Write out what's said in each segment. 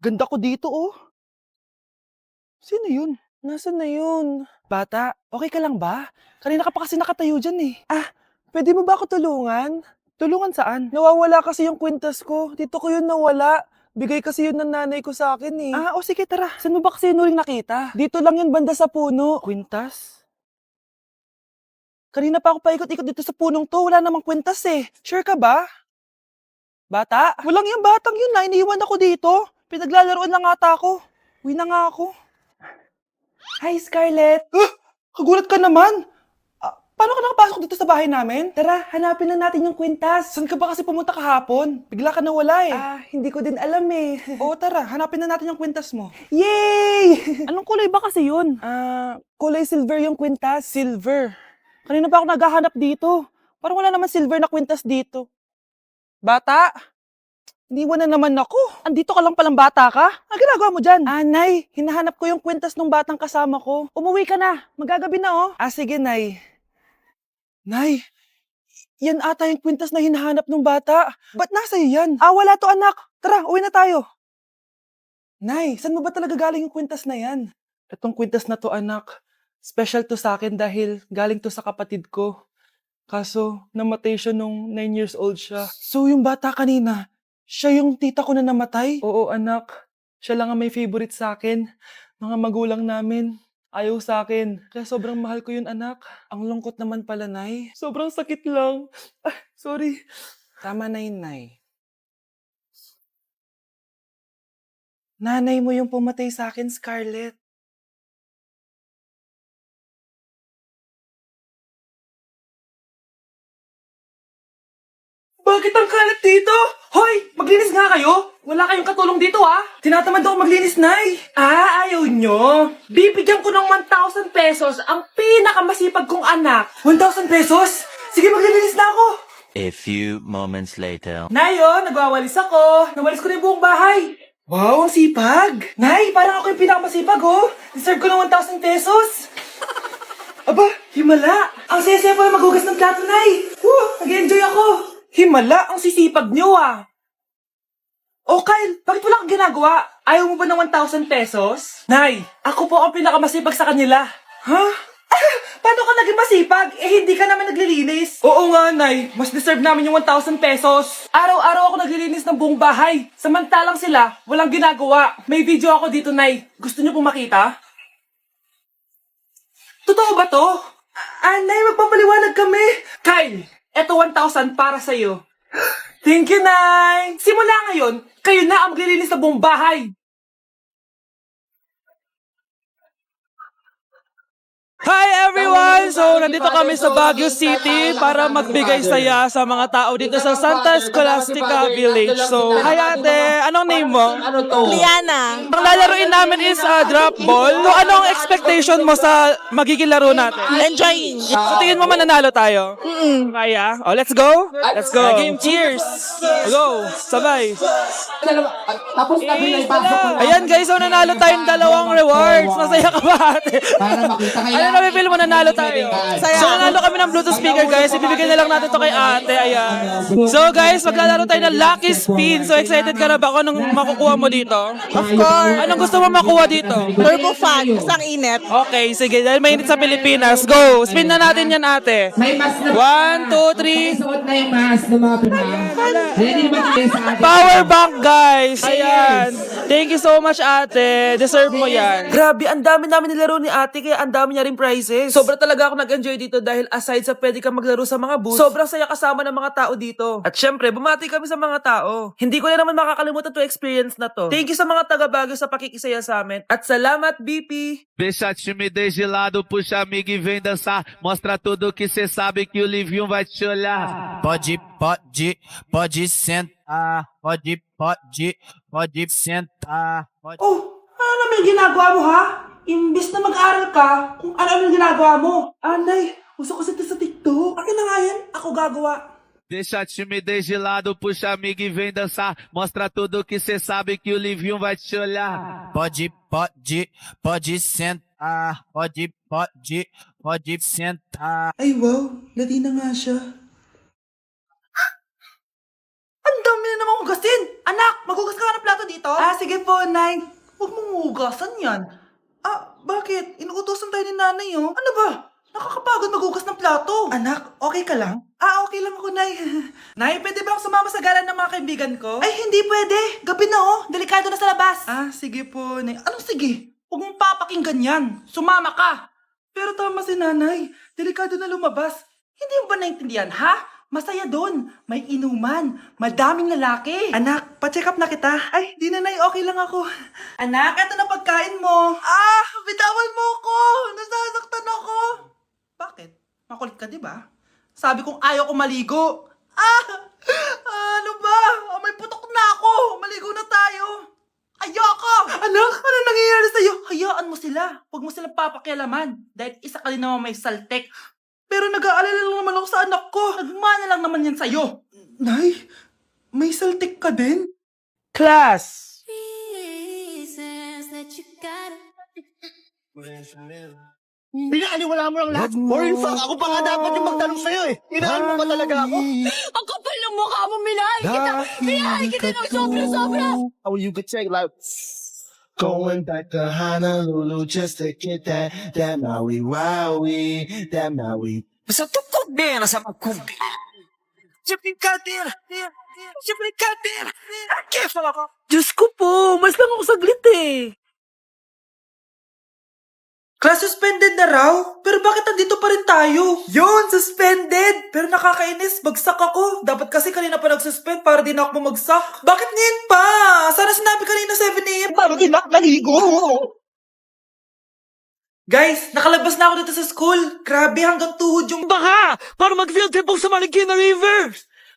Ganda ko dito, oh. Sino yun? Nasaan na yun? Bata, okay ka lang ba? Kanina ka pa kasi nakatayo dyan eh. Pwede mo ba ako tulungan? Tulungan saan? Nawawala kasi yung kwintas ko. Dito ko yun nawala. Bigay kasi yun ng nanay ko sa akin eh. O sige tara. Saan mo ba kasi yun uling nakita? Dito lang yun banda sa puno. Kwintas? Kanina pa ako paikot-ikot dito sa punong to. Wala namang kwintas eh. Sure ka ba? Bata? Walang yung batang yun na. Iniiwan ako dito. Pinaglalaroan lang ata ako. Uwi na nga ako. Hi, Scarlett! Kagulat ka naman! Paano ka nakapasok dito sa bahay namin? Tara, hanapin lang natin yung kwintas. Saan ka ba kasi pumunta kahapon? Bigla ka nawala eh. Hindi ko din alam eh. Oo, tara, hanapin na natin yung kwintas mo. Yay! Anong kulay ba kasi yun? Kulay silver yung kwintas. Silver? Kanina pa ako naghahanap dito. Parang wala naman silver na kwintas dito. Bata? Iniwan na naman ako. Andito ka lang palang bata ka? Ano ginagawa mo dyan? Nay, hinahanap ko yung kwintas ng batang kasama ko. Umuwi ka na. Magagabi na oh. Sige, Nay. Nay, yan ata yung kwintas na hinahanap ng bata. Ba't nasa iyo yan? Wala to anak. Tara, uwi na tayo. Nay, saan mo ba talaga galing yung kwintas na yan? Itong kwintas na to anak, special to sa akin dahil galing to sa kapatid ko. Kaso, namatay siya nung 9 years old siya. So, yung bata kanina, siya yung tita ko na namatay? Oo, anak. Siya lang ang may favorite sa akin. Mga magulang namin, ayaw sa akin. Kaya sobrang mahal ko yun, anak. Ang lungkot naman pala, Nay. Sobrang sakit lang. Sorry. Tama na yun, Nay. Nanay mo yung pumatay sa akin, Scarlett. Bakit ang kalat dito? Hoy! Maglinis nga kayo! Wala kayong katulong dito Tinatamad ako maglinis, Nay! Ayaw nyo? Bibigyan ko ng 1,000 pesos ang pinakamasipag kong anak. 1,000 pesos? Sige, maglilinis na ako! A few moments later. Nay, nagwawalis ako. Nawalis ko na yung buong bahay. Wow, ang sipag! Nay, parang ako yung pinakamasipag, Deserve ko ng 1,000 pesos. Aba, himala! Ang saya-saya pa maghugas ng plato, Nay! Nag-enjoy ako! Himala, ang sisipag niyo Kyle, bakit wala kang ginagawa? Ayaw mo ba ng 1,000 pesos? Nay, ako po ang pinakamasipag sa kanila. Paano ka naging masipag? Hindi ka naman naglilinis. Oo nga, Nay. Mas deserve namin yung 1,000 pesos. Araw-araw ako naglilinis ng buong bahay. Samantalang sila, walang ginagawa. May video ako dito, Nay. Gusto niyo pong makita? Totoo ba to? Nay, magpapaliwanag kami. Kyle, eto 1,000 para sa'yo. Thank you, Nay! Simula ngayon, kayo na ang maglilinis sa buong bahay. Hi everyone! So, nandito kami sa Baguio City para magbigay saya sa mga tao dito sa Santa Scholastica Village. So, hi ate! Anong name mo? Liana. Ang lalaroin namin is drop ball. So, anong expectation mo sa magiging laro natin? Enjoying. So, tingin mo mananalo tayo? Kaya? Let's go? Let's go! Game, cheers! Go! Sabay! Tapos tabi na ipasok mo. Ayan guys, so nanalo tayong 2 rewards. Masaya ka ba ate? Para makita kayo. Ano na feel mo nanalo tayo? So nanalo kami ng Bluetooth speaker guys. Ibibigay na lang natin to kay ate. Ayan. So guys, maglalaro tayo ng Lucky Spin. So excited ka na ba kung anong makukuha mo dito? Of course. Anong gusto mo makuha dito? Turbo fan. Isang init. Okay, sige. Dahil mainit sa Pilipinas. Go! Spin na natin yan ate. May mask na. 1, 2, 3. Suot na yung mask ng mga pinang. Ready naman kayo sa atin. Power bank guys! Ayan! Thank you so much ate! Deserve mo yan! Grabe, ang dami namin nilaro ni ate kaya ang dami niya rin prizes. Sobra talaga ako nag-enjoy dito dahil aside sa pwede ka maglaro sa mga booths, sobrang saya kasama ng mga tao dito. At syempre, bumati kami sa mga tao. Hindi ko na naman makakalimutan to experience na to. Thank you sa mga taga Baguio sa pakikisaya sa amin. At salamat BP! Deixa a timidez de lado, puxa amigo e vem dançar. Mostra tudo que cê sabe que o Livinho vai te olhar. Pode sentar. Pode sentar. Ano naman yung ginagawa mo ha? Imbis na mag-aral ka, kung ano-ano yung ginagawa mo. Anay, uso kasi ito sa TikTok. Akin na nga yan, ako gagawa. Deixa a timidez de lado, puxa amigo e vem dançar. Mostra tudo que cê sabe que o Livinho vai te olhar. Pode sentar. Pode sentar. Ay wow, Latina nga siya. Ang dami na namang hugasin! Anak, magugas ka nga ng plato dito? Ah, sige po, Nay. Huwag mong hugasan yan. Ah, bakit? Inuutosan tayo ni nanay, oh. Ano ba? Nakakapagod magugas ng plato. Anak, okay ka lang? Ah, okay lang ako, Nay. Nay, pwede ba akong sumama sa gala ng mga kaibigan ko? Ay, hindi pwede. Gabi na, oh. Delikado na sa labas. Ah, sige po, Nay. Anong sige? Huwag mong papakinggan yan. Sumama ka. Pero tama si nanay. Delikado na lumabas. Hindi mo ba naintindihan, ha? Masaya doon. May inuman. Madaming lalaki. Anak, pa-check up na kita. Ay, di nanay, okay lang ako. Anak, eto na pagkain mo. Ah, bitawan mo ako. Nasasaktan ako. Bakit? Makulit ka, di ba? Sabi kong ayaw ko maligo. Ah! Ano ba? Ah, may putok na ako. Maligo na tayo. Ayoko! Anak, ano nangyayari sa'yo? Hayaan mo sila. Huwag mo silang papakialaman. Dahil isa ka din naman may saltek. Pero nag-aalala lang naman ako sa anak ko. Nagmana lang naman yan sa'yo. Nay, may saltik ka din? Class! reasons that you gotta Pinakaliwala mo lang lahat. Or in fact, ako pa nga dapat yung magtanong sa'yo eh. Inaan mo pa talaga ako. Ang kapal ng mukha mo, minahay kita ng sobra-sobra! How you could take like going back to Honolulu just to get that Maui Wowie, that Maui. Basta tukod din sa magkumpi. Siyempre kadir. Siyempre kadir. Kefal ako. Diyos ko po, mas lang ako saglit eh. Class suspended na raw? Pero bakit nandito pa rin tayo? Yun, suspended! Pero nakakainis, bagsak ako. Dapat kasi kanina pa nag-suspend para di na ako bumagsak. Bakit ngayon pa? Sana sinabi kanina 7 a.m. Paano di naligo? Guys, nakalabas na ako dito sa school. Grabe, hanggang tuhod yung Baka! Para mag-field trip ako sa Marikina River!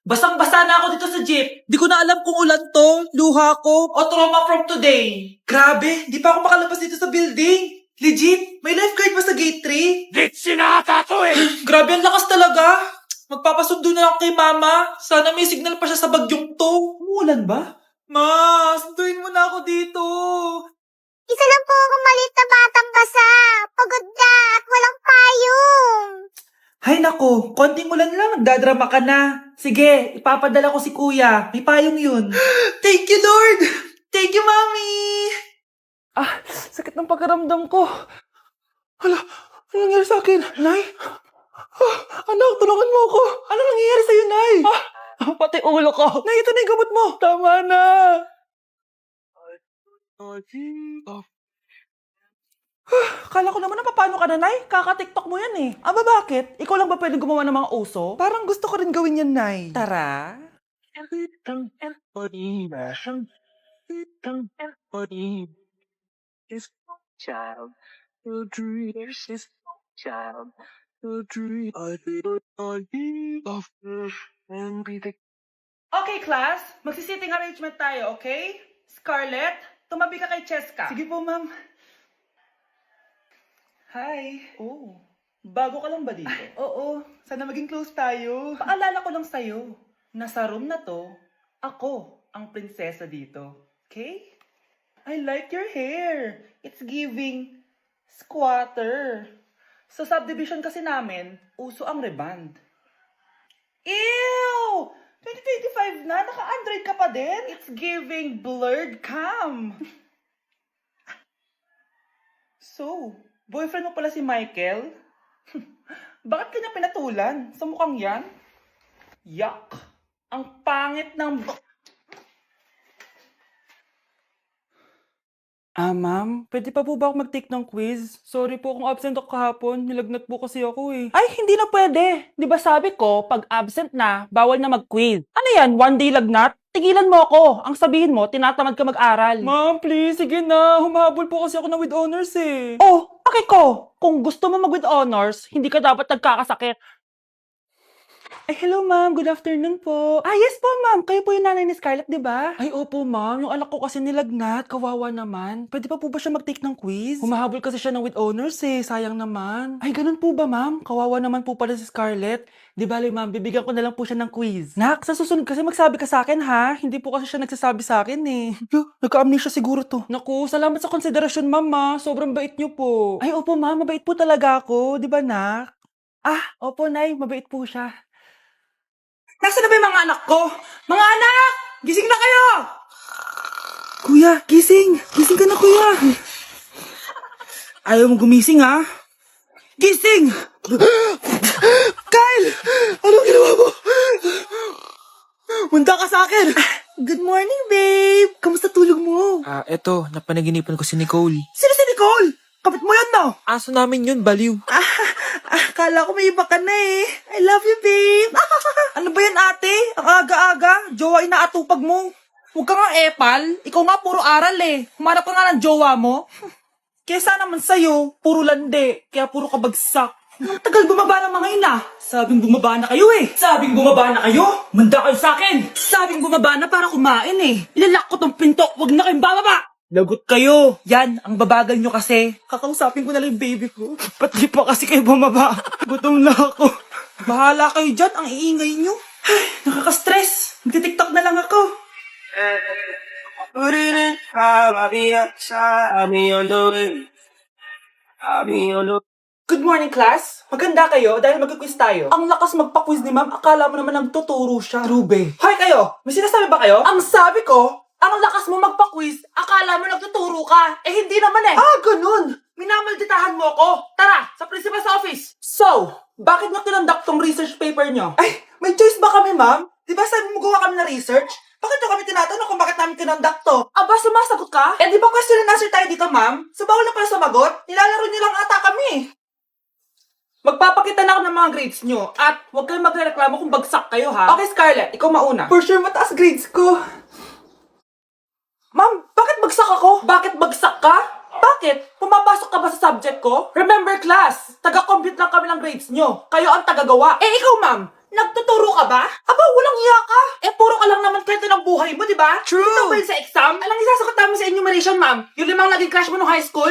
basang-basa na ako dito sa jeep. Di ko na alam kung ulan to, luha ko, o trauma from today. Grabe, di pa ako makalabas dito sa building. Legit, may lifeguard ba sa gate 3? Lit sinata to eh! Grabe, ang lakas talaga. Magpapasundo na ako kay mama. Sana may signal pa siya sa bagyong to. Umulan ba? Ma, sunduin mo na ako dito. Isa lang po akong maliit na batang basa. Pagod na at walang payong. Hay nako, konting ulan lang, nagdadrama ka na. Sige, ipapadala ko si kuya. May payong yun. Thank you, Lord! Thank you, Mommy! Ah, sakit ng pakiramdam ko. Hala, ano nangyari sa akin? Nay? Ah, anak, tulungan mo ako. Ano nangyayari sa'yo, Nay? Pati ulo ko. Nay, ito na yung gamot mo. Tama na. Kala ko naman na paano ka na, Nay? Kaka-tiktok mo yan eh. Aba bakit? Ikaw lang ba pwedeng gumawa ng mga uso? Parang gusto ko rin gawin yan, Nay. Tara. Child, the dreamers is child, the dream I love and be the Okay, class. Magsisitting arrangement tayo, okay? Scarlett, tumabi ka kay Cheska. Sige po, ma'am. Hi. Oh, bago ka lang ba dito? Oo, sana maging close tayo. Paalala ko lang sa'yo, nasa room na to, ako ang prinsesa dito. Okay? I like your hair. It's giving squatter. Sa subdivision kasi namin, uso ang reband. Ew! 2025 na, naka-Android ka pa din? It's giving blurred cam. So, boyfriend mo pala si Michael? Bakit kanya pinatulan? Sa mukhang yan? Yuck! Ang pangit ng... Ma'am, pwede pa po ba ako mag-take ng quiz? Sorry po kung absent ako kahapon. Nilagnat po kasi ako eh. Ay, hindi na pwede. Di ba sabi ko, pag absent na, bawal na mag-quiz. Ano yan, one day lagnat? Tigilan mo ako. Ang sabihin mo, tinatamad ka mag-aral. Ma'am, please, sige na. Humahabol po kasi ako na with honors eh. Oh, okay ko. Kung gusto mo mag-with honors, hindi ka dapat nagkakasakit. Ay, hello ma'am. Good afternoon po. Ah, yes po ma'am. Kayo po yung nanay ni Scarlett, di ba? Ay, opo ma'am. Yung anak ko kasi nilagnat. Kawawa naman. Pwede pa po ba siya mag-take ng quiz? Humahabol kasi siya ng with honors eh. Sayang naman. Ay, ganun po ba ma'am? Kawawa naman po pala si Scarlett. Di bale ma'am, bibigyan ko na lang po siya ng quiz. Nak, sa susunod kasi magsabi ka sa akin ha. Hindi po kasi siya nagsasabi sa akin eh. Nagka-amnesia siguro to. Naku, salamat sa konsiderasyon ma'am ha. Sobrang bait niyo po. Ay, opo ma'am. Mabait po talaga ako. Di ba nak? Ah, opo nay. Mabait po siya. Nasaan na ba yung mga anak ko? Mga anak! Gising na kayo! Kuya, gising! Gising ka na, kuya! Ayaw mo gumising, ha? Gising! Kyle! Anong ginawa mo? Munda ka sa akin! Good morning, babe! Kamusta tulog mo? Eto, napanaginipan ko si Nicole. Sino si Nicole? Kapit mo yan, no? Aso namin yun, baliw. Kala ko may iba ka na eh. I love you, babe. Ano ba yan, ate? Ang aga-aga. Jowa inaatupag mo. Huwag ka nga epal. Ikaw nga puro aral eh. Humanap ka nga ng jowa mo. Kesa naman sa'yo, puro lande. Kaya puro kabagsak. Ang tagal bumaba ng mga ina. Sabing bumaba na kayo eh. Sabing bumaba na kayo. Manda kayo sa akin. Sabing bumaba na para kumain eh. Ilalak ko tong pinto. Huwag na kayong bababa. Lagot kayo. Yan, ang babagal nyo kasi. Kakausapin ko na lang yung baby ko. Ba't di pa kasi kayo bumaba? Gutom na ako. Bahala kayo dyan, ang iingay nyo. Ay, nakaka-stress. Magti-tiktok na lang ako. Good morning, class. Maganda kayo dahil mag-quiz tayo. Ang lakas magpa-quiz ni ma'am, akala mo naman nagtuturo siya. Rube. Hoy kayo, may sinasabi ba kayo? Ang sabi ko, ang lakas mo magpa-quiz, akala mo nagtuturo ka. Eh hindi naman eh. Ah, ganun. Minamalditahan mo ako. Tara, sa principal's office. So, bakit nyo tinandak tong research paper nyo? Ay, may choice ba kami, ma'am? Di ba sabi mo gawa kami na research? Bakit nyo kami tinatanong kung bakit namin tinandak to? Aba, sumasagot ka? Eh di ba question and answer tayo dito, ma'am? So bawal na pala sumagot? Nilalaro nyo lang ata kami. Magpapakita na ako ng mga grades nyo. At huwag kayong magreklamo kung bagsak kayo, ha? Okay, Scarlett, ikaw mauna. For sure, mataas grades ko. Ma'am, bakit bagsak ako? Bakit bagsak ka? Bakit? Pumapasok ka ba sa subject ko? Remember, class, taga-compute lang kami ng grades nyo. Kayo ang tagagawa. Eh, ikaw, ma'am, nagtuturo ka ba? Aba, walang iya ka. Eh, puro ka lang naman kwento ng buhay mo, di ba? True. Ito ba yun sa exam? Alang isasagot namin sa enumeration, ma'am. Yung 5 naging crush mo nung high school?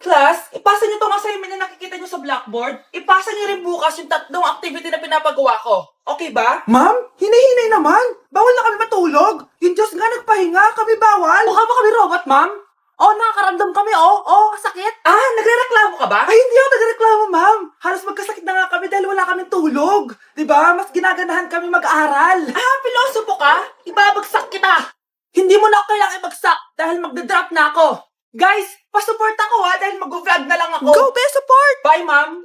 Class, ipasa niyo tong assignment na nakikita niyo sa blackboard. Ipasa niyo rin bukas yung 3 activity na pinapagawa ko. Okay ba? Ma'am, hinay-hinay naman. Bawal na kami matulog. Yung Diyos nga nagpahinga, kami bawal. Mukha ba kami robot, ma'am? Nakakaramdam kami, sakit. Nagrereklamo ka ba? Ay, hindi ako nagrereklamo, ma'am. Halos magkasakit na nga kami dahil wala kaming tulog. Diba? Mas ginaganahan kami mag-aral. Pilosopo ka? Ibabagsak kita. Hindi mo na ako kailangang ibagsak dahil magdadrop na ako. Guys, pasupport ako ha dahil mag-vlog na lang ako. Go, best support! Bye, ma'am.